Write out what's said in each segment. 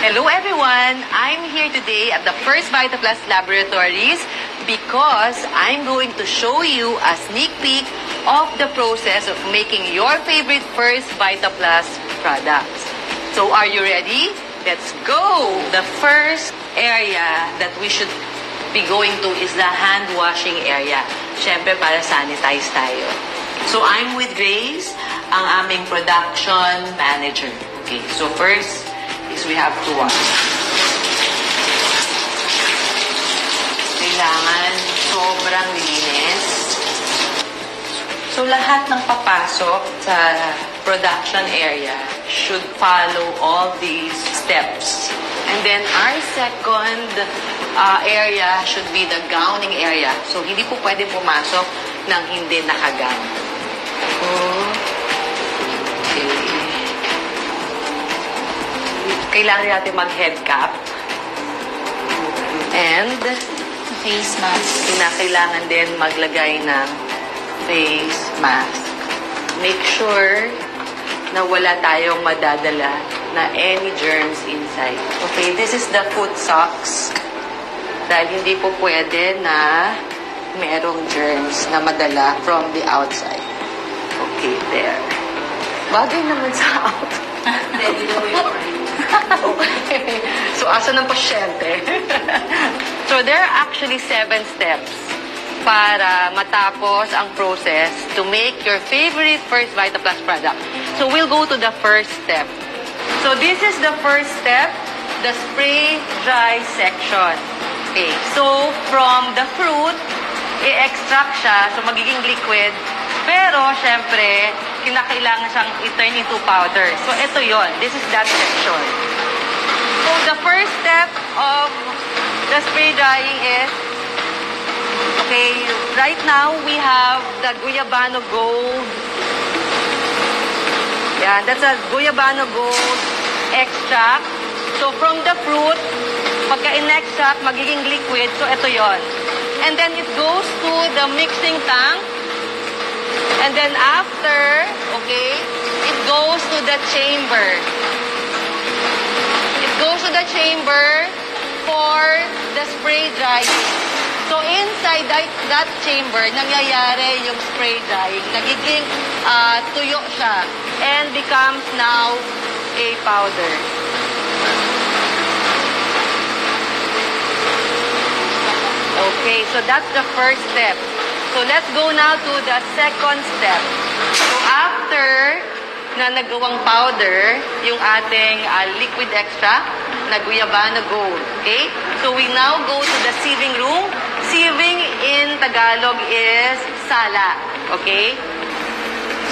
Hello everyone! I'm here today at the First VitaPlus Laboratories because I'm going to show you a sneak peek of the process of making your favorite First VitaPlus products. So are you ready? Let's go! The first area that we should be going to is the hand washing area. Siyempre para sanitize tayo. So I'm with Grace, ang aming production manager. Okay, so first is we have to wash. Kailangan sobrang linis. So lahat ng papasok sa production area should follow all these steps. And then our second area should be the gowning area. So hindi po pwede pumasok ng hindi nakagown. Okay. Kailangan natin mag-head cap. And face mask. Kailangan din maglagay ng face mask. Make sure na wala tayong madadala na any germs inside. Okay, this is the foot socks. Dahil hindi po pwede na merong germs na madala from the outside. Okay, there. Bagay naman sa out. Ready na yung Okay. So, asa ng pasyente? So, there are actually 7 steps para matapos ang process to make your favorite First VitaPlus product. So, we'll go to the first step. So, this is the first step, the spray dry section. Okay. So, from the fruit, i-extract siya, so magiging liquid. Pero, syempre, kinakailangan siyang i-turn into powder. So, ito yon. This is that section. So, the first step of the spray drying is, okay, right now, we have the Guyabano Gold. Yeah, that's a Guyabano Gold extract. So, from the fruit, pagka in-extract, magiging liquid. So, ito yon. And then, it goes to the mixing tank. And then after, okay, it goes to the chamber. It goes to the chamber for the spray drying. So inside that chamber, nangyayari yung spray drying. Nagiging tuyo siya and becomes now a powder. Okay, so that's the first step. So, let's go now to the second step. So, after na nagawang powder, yung ating liquid extract, na Guyabano Gold. Okay? So, we now go to the sieving room. Sieving in Tagalog is sala. Okay?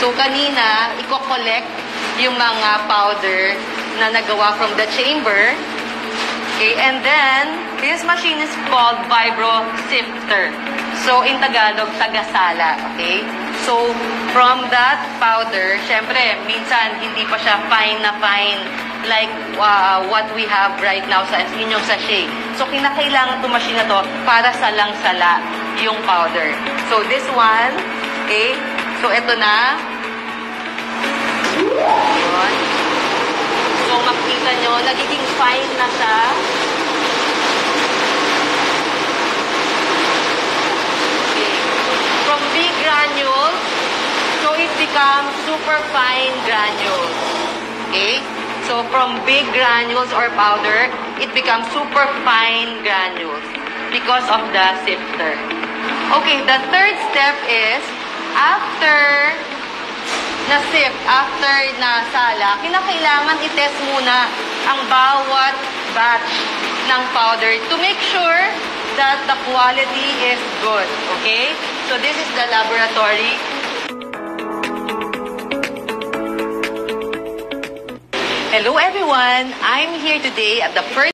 So, kanina, i-collect yung mga powder na nagawa from the chamber. Okay? And then, this machine is called vibro sifter. So, in Tagalog, tagasala. Okay? So, from that powder, syempre, minsan, hindi pa siya fine na fine like what we have right now sa inyong sachet. So, kinakailangan itong machine na to para salang-sala yung powder. So, this one, okay? So, ito na. Yun. So, makikita nyo, nagiging fine na siya. Big granules, so it becomes super fine granules. Okay? So from big granules or powder, it becomes super fine granules because of the sifter. Okay, the third step is after na-sift, after na-sala, kinakailangan i-test muna ang bawat batch ng powder to make sure that the quality is good. Okay? So this is the laboratory. Hello everyone! I'm here today at the first